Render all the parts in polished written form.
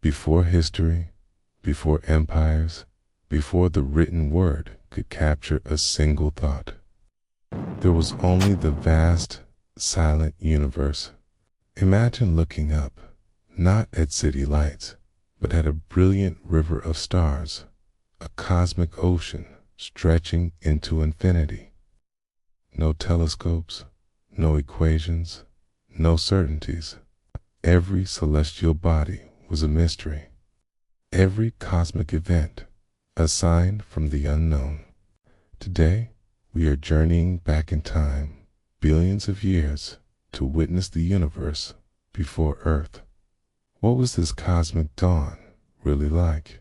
Before history, before empires, before the written word could capture a single thought, there was only the vast, silent universe. Imagine looking up, not at city lights, but at a brilliant river of stars, a cosmic ocean stretching into infinity. No telescopes, no equations, no certainties. Every celestial body was a mystery. Every cosmic event, a sign from the unknown. Today, we are journeying back in time, billions of years, to witness the universe before Earth. What was this cosmic dawn really like?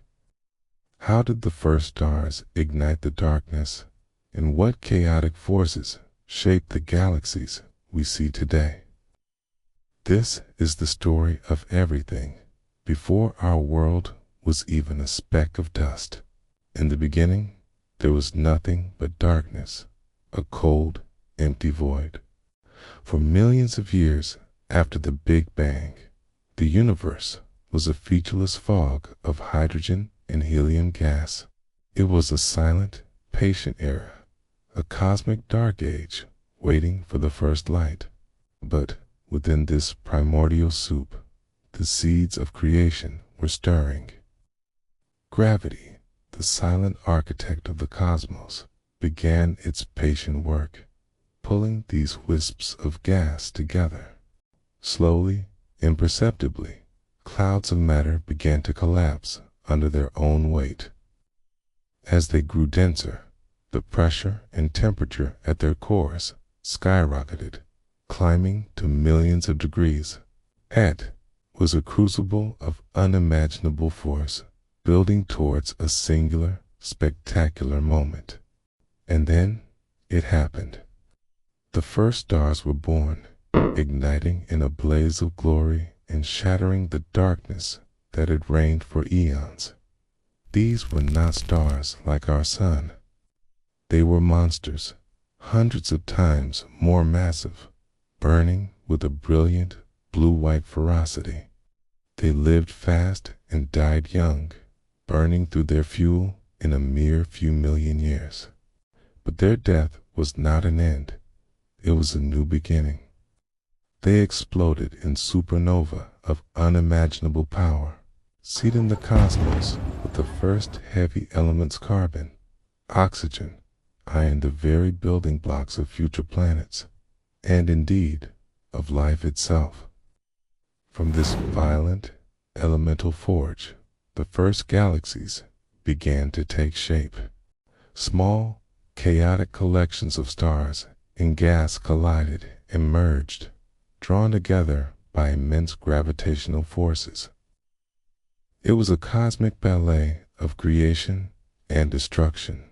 How did the first stars ignite the darkness, and what chaotic forces shaped the galaxies we see today? This is the story of everything, before our world was even a speck of dust. In the beginning, there was nothing but darkness, a cold, empty void. For millions of years after the Big Bang, the universe was a featureless fog of hydrogen and helium gas. It was a silent, patient era, a cosmic dark age waiting for the first light. But within this primordial soup, the seeds of creation were stirring. Gravity, the silent architect of the cosmos, began its patient work, pulling these wisps of gas together. Slowly, imperceptibly, clouds of matter began to collapse under their own weight. As they grew denser, the pressure and temperature at their cores skyrocketed, climbing to millions of degrees. It was a crucible of unimaginable force, building towards a singular, spectacular moment. And then it happened. The first stars were born, igniting in a blaze of glory and shattering the darkness that had reigned for eons. These were not stars like our sun. They were monsters, hundreds of times more massive, burning with a brilliant blue-white ferocity. They lived fast and died young, burning through their fuel in a mere few million years. But their death was not an end. It was a new beginning. They exploded in supernova of unimaginable power, seeding the cosmos with the first heavy elements: carbon, oxygen, iron, the very building blocks of future planets, and indeed, of life itself. From this violent, elemental forge, the first galaxies began to take shape. Small, chaotic collections of stars and gas collided and merged, drawn together by immense gravitational forces. It was a cosmic ballet of creation and destruction,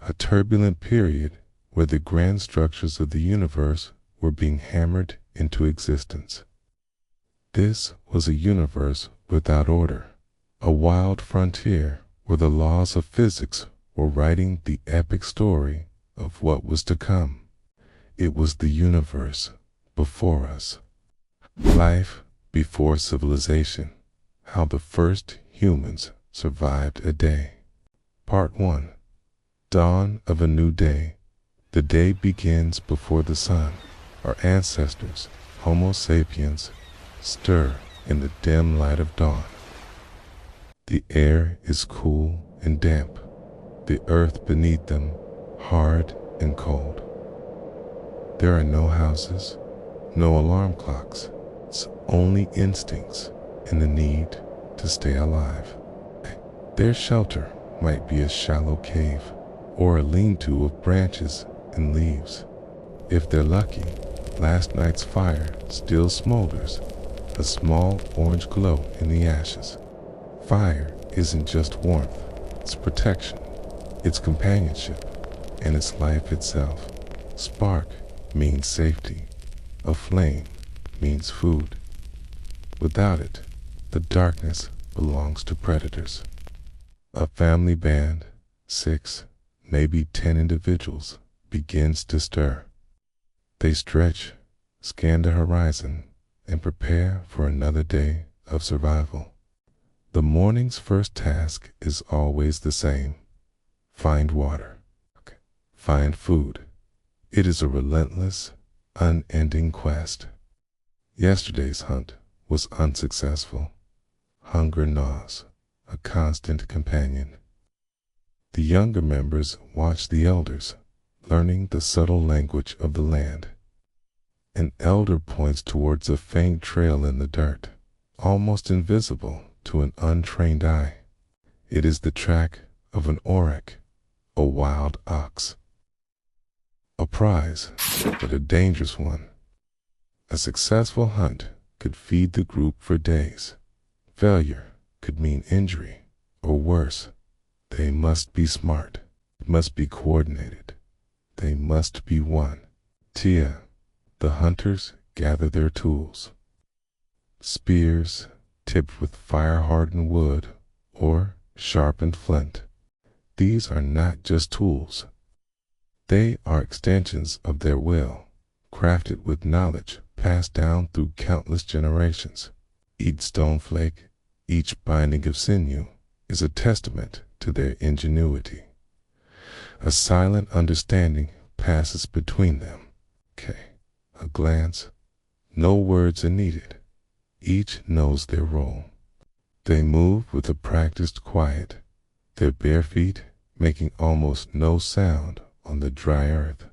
a turbulent period where the grand structures of the universe were being hammered into existence. This was a universe without order, a wild frontier where the laws of physics were writing the epic story of what was to come. It was the universe before us. Life before civilization. How the first humans survived a day. Part 1. Dawn of a new day. The day begins before the sun. Our ancestors, Homo sapiens, stir in the dim light of dawn. The air is cool and damp. The earth beneath them, hard and cold. There are no houses, no alarm clocks. It's only instincts and the need to stay alive. Their shelter might be a shallow cave or a lean-to of branches and leaves. If they're lucky, last night's fire still smolders, a small orange glow in the ashes. Fire isn't just warmth, it's protection, it's companionship, and it's life itself. Spark means safety. A flame means food. Without it, the darkness belongs to predators. A family band, 6, maybe 10 individuals, begins to stir. They stretch, scan the horizon, and prepare for another day of survival. The morning's first task is always the same. Find water. Find food. It is a relentless, unending quest. Yesterday's hunt was unsuccessful. Hunger gnaws, a constant companion. The younger members watch the elders, learning the subtle language of the land. An elder points towards a faint trail in the dirt, almost invisible to an untrained eye. It is the track of an auroch, a wild ox. A prize, but a dangerous one. A successful hunt could feed the group for days. Failure could mean injury, or worse. They must be smart, must be coordinated. They must be one. Tia, the hunters gather their tools. Spears tipped with fire-hardened wood or sharpened flint. These are not just tools. They are extensions of their will, crafted with knowledge passed down through countless generations. Each stone flake, each binding of sinew, is a testament to their ingenuity. A silent understanding passes between them. A glance. No words are needed. Each knows their role. They move with a practiced quiet, their bare feet making almost no sound on the dry earth.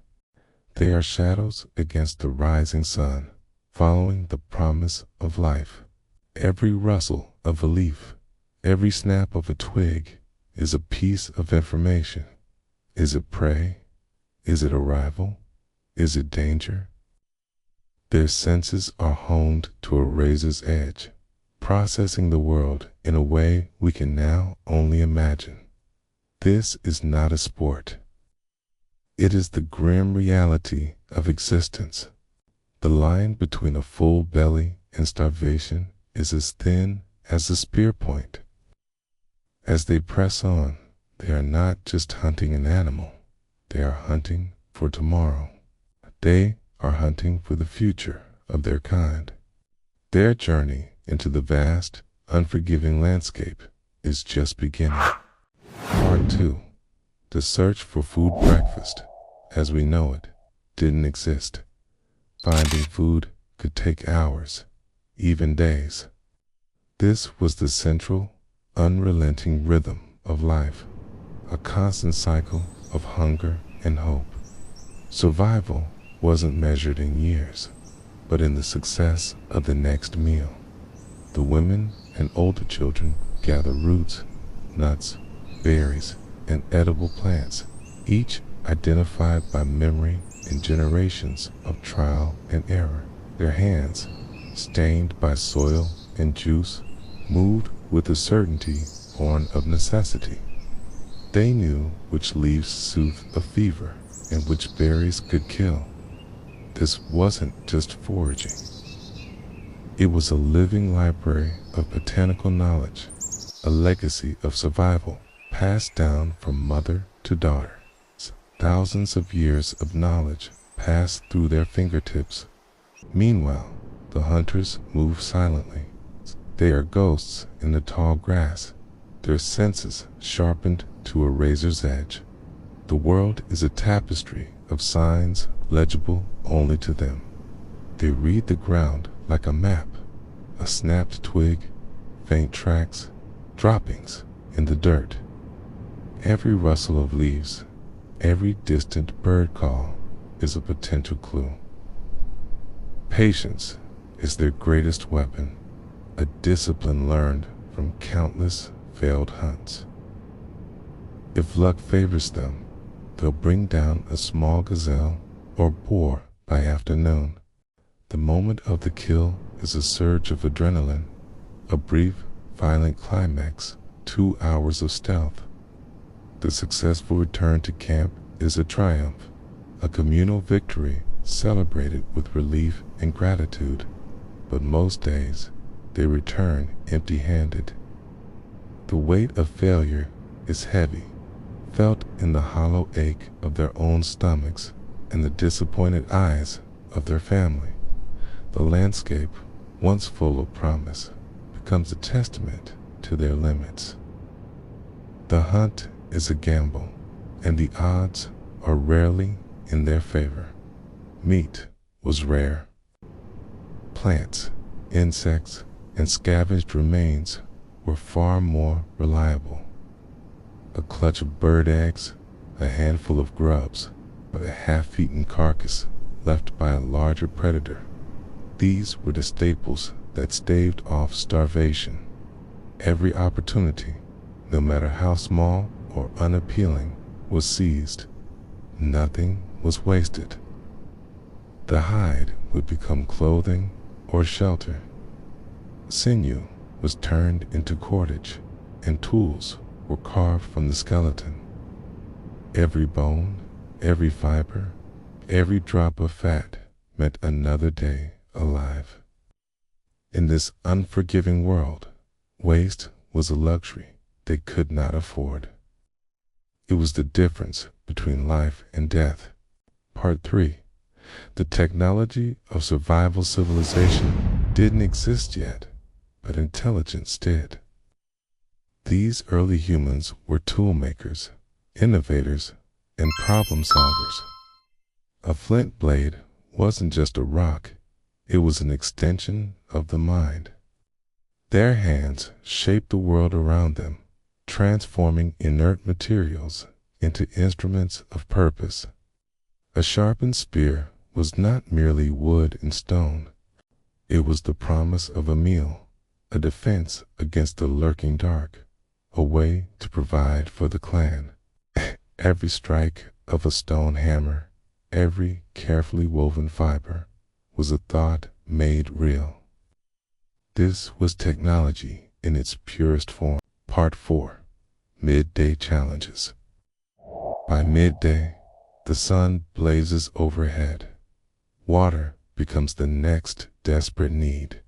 They are shadows against the rising sun, following the promise of life. Every rustle of a leaf, every snap of a twig is a piece of information. Is it prey? Is it arrival? Is it danger? Their senses are honed to a razor's edge, processing the world in a way we can now only imagine. This is not a sport. It is the grim reality of existence. The line between a full belly and starvation is as thin as a spear point. As they press on, they are not just hunting an animal. They are hunting for tomorrow. They are hunting for the future of their kind. Their journey into the vast, unforgiving landscape is just beginning. Part 2. The search for food breakfast, as we know it, didn't exist. Finding food could take hours, even days. This was the central, unrelenting rhythm of life, a constant cycle of hunger and hope. Survival wasn't measured in years, but in the success of the next meal. The women and older children gather roots, nuts, berries, and edible plants, each identified by memory and generations of trial and error. Their hands, stained by soil and juice, moved with a certainty born of necessity. They knew which leaves soothed a fever and which berries could kill. This wasn't just foraging. It was a living library of botanical knowledge, a legacy of survival passed down from mother to daughter. Thousands of years of knowledge passed through their fingertips. Meanwhile, the hunters move silently. They are ghosts in the tall grass, their senses sharpened to a razor's edge. The world is a tapestry of signs legible only to them. They read the ground like a map, a snapped twig, faint tracks, droppings in the dirt. Every rustle of leaves, every distant bird call is a potential clue. Patience is their greatest weapon, a discipline learned from countless failed hunts. If luck favors them, they'll bring down a small gazelle or boar by afternoon. The moment of the kill is a surge of adrenaline, a brief, violent climax, 2 hours of stealth. The successful return to camp is a triumph, a communal victory celebrated with relief and gratitude. But most days, they return empty-handed. The weight of failure is heavy, felt in the hollow ache of their own stomachs and the disappointed eyes of their family. The landscape, once full of promise, becomes a testament to their limits. The hunt is a gamble, and the odds are rarely in their favor. Meat was rare. Plants, insects, and scavenged remains were far more reliable. A clutch of bird eggs, a handful of grubs, or a half-eaten carcass left by a larger predator. These were the staples that staved off starvation. Every opportunity, no matter how small or unappealing, was seized. Nothing was wasted. The hide would become clothing or shelter. Sinew was turned into cordage, and tools were carved from the skeleton. Every bone, every fiber, every drop of fat meant another day alive. In this unforgiving world, waste was a luxury they could not afford. It was the difference between life and death. Part 3. The technology of survival civilization didn't exist yet, but intelligence did. These early humans were tool makers, innovators, and problem solvers. A flint blade wasn't just a rock, it was an extension of the mind. Their hands shaped the world around them, transforming inert materials into instruments of purpose. A sharpened spear was not merely wood and stone. It was the promise of a meal, a defense against the lurking dark, a way to provide for the clan. Every strike of a stone hammer, every carefully woven fiber, was a thought made real. This was technology in its purest form. Part 4. Midday Challenges. By midday, the sun blazes overhead. Water becomes the next desperate need.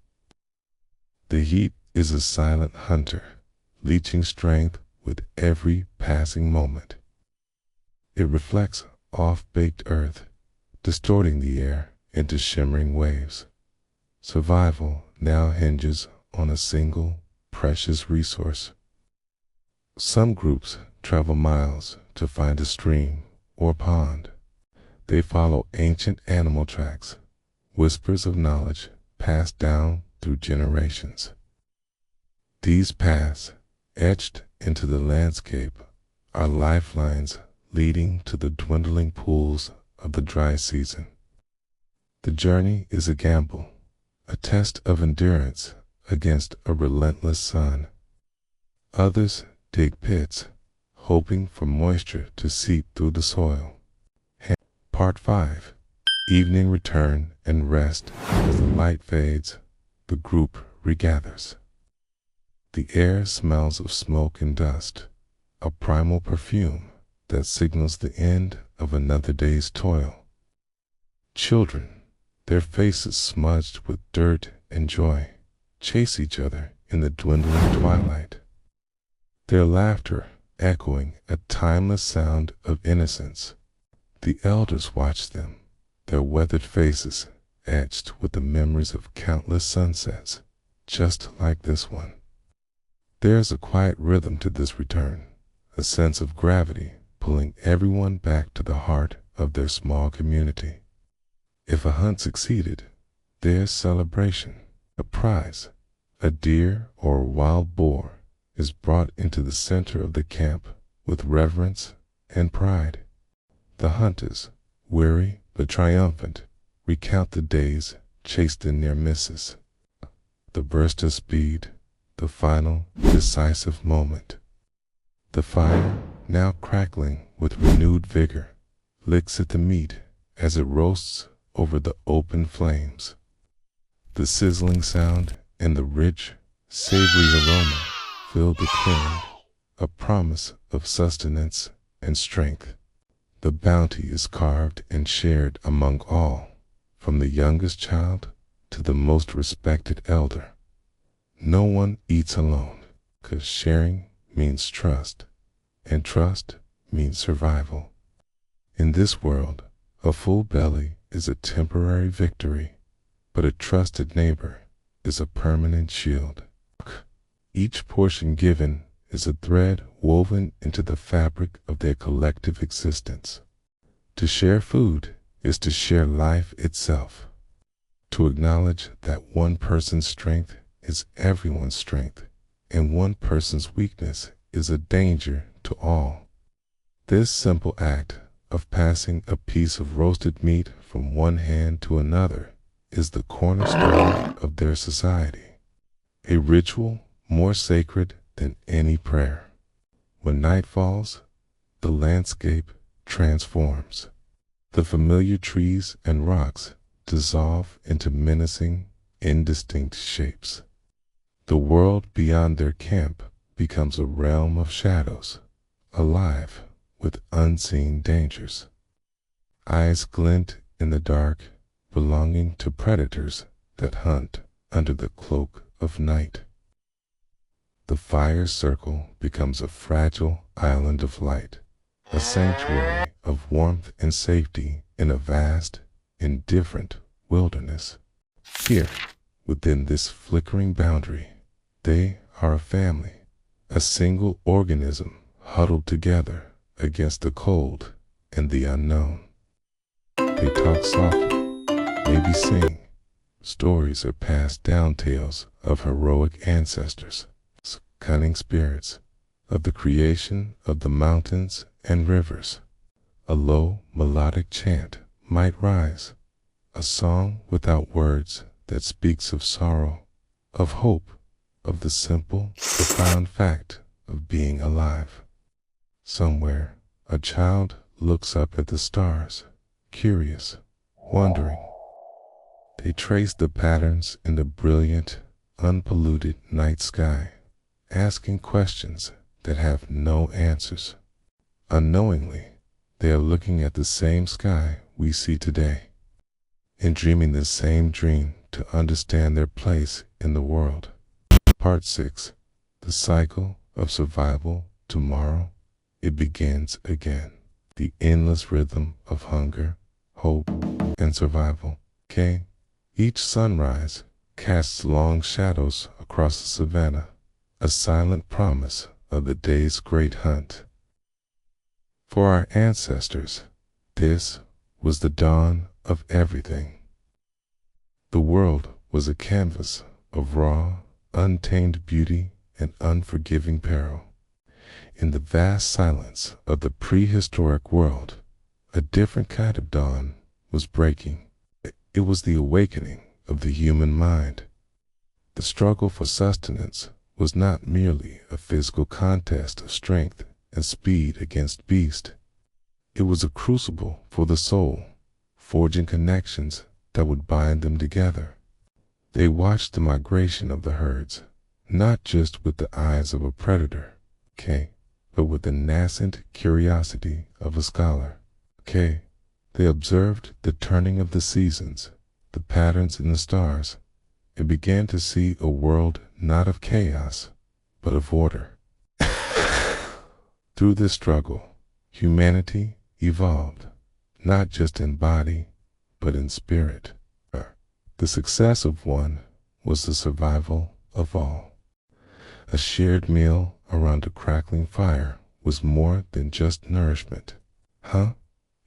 The heat is a silent hunter, leeching strength with every passing moment. It reflects off baked earth, distorting the air into shimmering waves. Survival now hinges on a single, precious resource. Some groups travel miles to find a stream or pond. They follow ancient animal tracks, whispers of knowledge passed down through generations. These paths, etched into the landscape, are lifelines leading to the dwindling pools of the dry season. The journey is a gamble, a test of endurance against a relentless sun. Others dig pits, hoping for moisture to seep through the soil. Part 5. Evening return and rest. As the light fades, the group regathers. The air smells of smoke and dust, a primal perfume that signals the end of another day's toil. Children, their faces smudged with dirt and joy, chase each other in the dwindling twilight. Their laughter echoing a timeless sound of innocence. The elders watch them, their weathered faces etched with the memories of countless sunsets, just like this one. There's a quiet rhythm to this return, a sense of gravity pulling everyone back to the heart of their small community. If a hunt succeeded, there's celebration. A prize, a deer or a wild boar, is brought into the center of the camp with reverence and pride. The hunters, weary but triumphant, recount the days chased in near misses. The burst of speed, the final, decisive moment. The fire, now crackling with renewed vigor, licks at the meat as it roasts over the open flames. The sizzling sound and the rich, savory aroma fill the clearing, a promise of sustenance and strength. The bounty is carved and shared among all, from the youngest child to the most respected elder. No one eats alone, 'cause sharing means trust, and trust means survival. In this world, a full belly is a temporary victory, but a trusted neighbor is a permanent shield. Each portion given is a thread woven into the fabric of their collective existence. To share food is to share life itself. To acknowledge that one person's strength is everyone's strength, and one person's weakness is a danger to all. This simple act of passing a piece of roasted meat from one hand to another is the cornerstone of their society, a ritual more sacred than any prayer. When night falls, the landscape transforms. The familiar trees and rocks dissolve into menacing, indistinct shapes. The world beyond their camp becomes a realm of shadows, alive with unseen dangers. Eyes glint in the dark, belonging to predators that hunt under the cloak of night. The fire's circle becomes a fragile island of light, a sanctuary of warmth and safety in a vast, indifferent wilderness. Here, within this flickering boundary, they are a family, a single organism huddled together against the cold and the unknown. They talk softly, maybe sing. Stories are passed down, tales of heroic ancestors, cunning spirits, of the creation of the mountains and rivers. A low melodic chant might rise, a song without words that speaks of sorrow, of hope, of the simple, profound fact of being alive. Somewhere, a child looks up at the stars, curious, wondering. They trace the patterns in the brilliant, unpolluted night sky, asking questions that have no answers. Unknowingly, they are looking at the same sky we see today, and dreaming the same dream to understand their place in the world. Part 6. The cycle of survival. Tomorrow, it begins again. The endless rhythm of hunger, hope, and survival. Each sunrise casts long shadows across the savannah, a silent promise of the day's great hunt. For our ancestors, this was the dawn of everything. The world was a canvas of raw, untamed beauty and unforgiving peril. In the vast silence of the prehistoric world, a different kind of dawn was breaking. It was the awakening of the human mind. The struggle for sustenance was not merely a physical contest of strength and speed against beast. It was a crucible for the soul, forging connections that would bind them together. They watched the migration of the herds, not just with the eyes of a predator, but with the nascent curiosity of a scholar. They observed the turning of the seasons, the patterns in the stars, and began to see a world not of chaos, but of order. Through this struggle, humanity evolved, not just in body, but in spirit. The success of one was the survival of all. A shared meal around a crackling fire was more than just nourishment.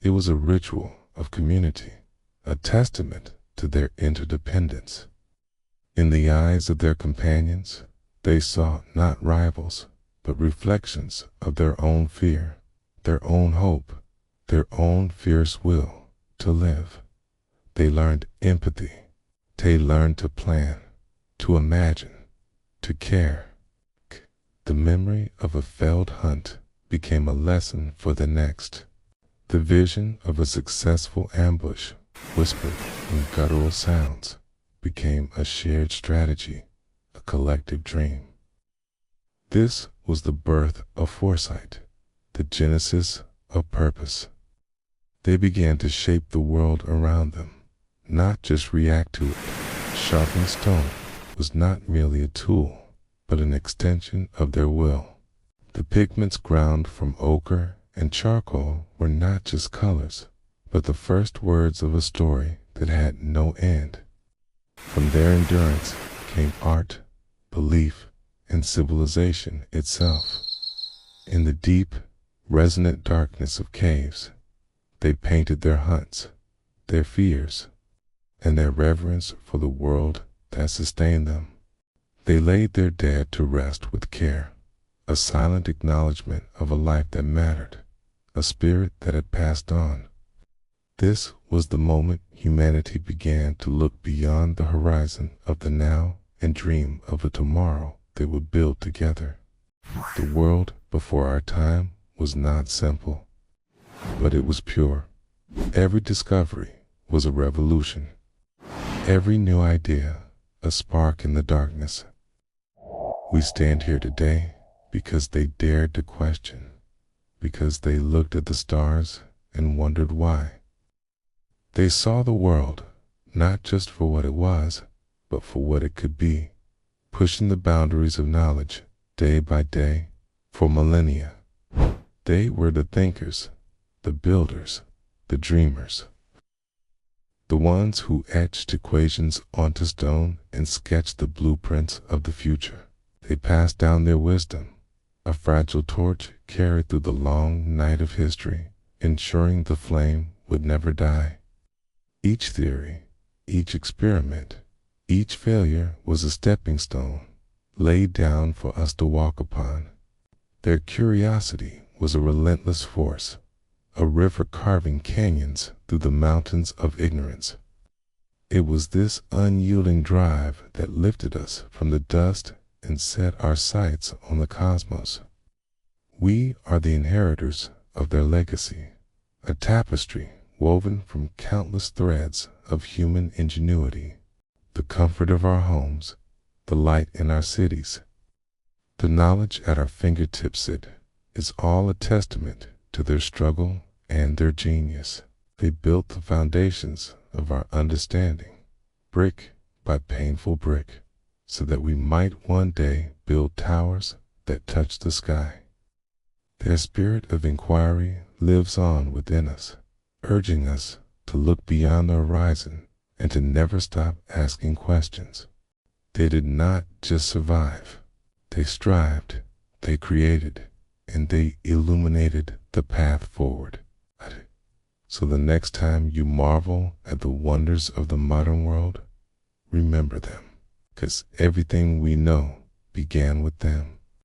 It was a ritual of community, a testament to their interdependence. In the eyes of their companions, they saw not rivals, but reflections of their own fear, their own hope, their own fierce will to live. They learned empathy. They learned to plan, to imagine, to care. The memory of a failed hunt became a lesson for the next. The vision of a successful ambush, whispered in guttural sounds, became a shared strategy, a collective dream. This was the birth of foresight, the genesis of purpose. They began to shape the world around them, not just react to it. Sharpened stone was not merely a tool, but an extension of their will. The pigments ground from ochre and charcoal were not just colors, but the first words of a story that had no end. From their endurance came art, belief, and civilization itself. In the deep, resonant darkness of caves, they painted their hunts, their fears, and their reverence for the world that sustained them. They laid their dead to rest with care, a silent acknowledgement of a life that mattered, a spirit that had passed on. This was the moment humanity began to look beyond the horizon of the now and dream of a tomorrow they would build together. The world before our time was not simple, but it was pure. Every discovery was a revolution. Every new idea, a spark in the darkness. We stand here today because they dared to question, because they looked at the stars and wondered why. They saw the world not just for what it was, but for what it could be, pushing the boundaries of knowledge day by day for millennia. They were the thinkers, the builders, the dreamers. The ones who etched equations onto stone and sketched the blueprints of the future. They passed down their wisdom, a fragile torch carried through the long night of history, ensuring the flame would never die. Each theory, each experiment, each failure was a stepping stone laid down for us to walk upon. Their curiosity was a relentless force, a river carving canyons through the mountains of ignorance. It was this unyielding drive that lifted us from the dust and set our sights on the cosmos. We are the inheritors of their legacy, a tapestry woven from countless threads of human ingenuity, the comfort of our homes, the light in our cities, the knowledge at our fingertips. It is all a testament to their struggle and their genius. They built the foundations of our understanding, brick by painful brick, so that we might one day build towers that touch the sky. Their spirit of inquiry lives on within us, urging us to look beyond the horizon and to never stop asking questions. They did not just survive. They strived, they created, and they illuminated the path forward. So the next time you marvel at the wonders of the modern world, remember them, because everything we know began with them.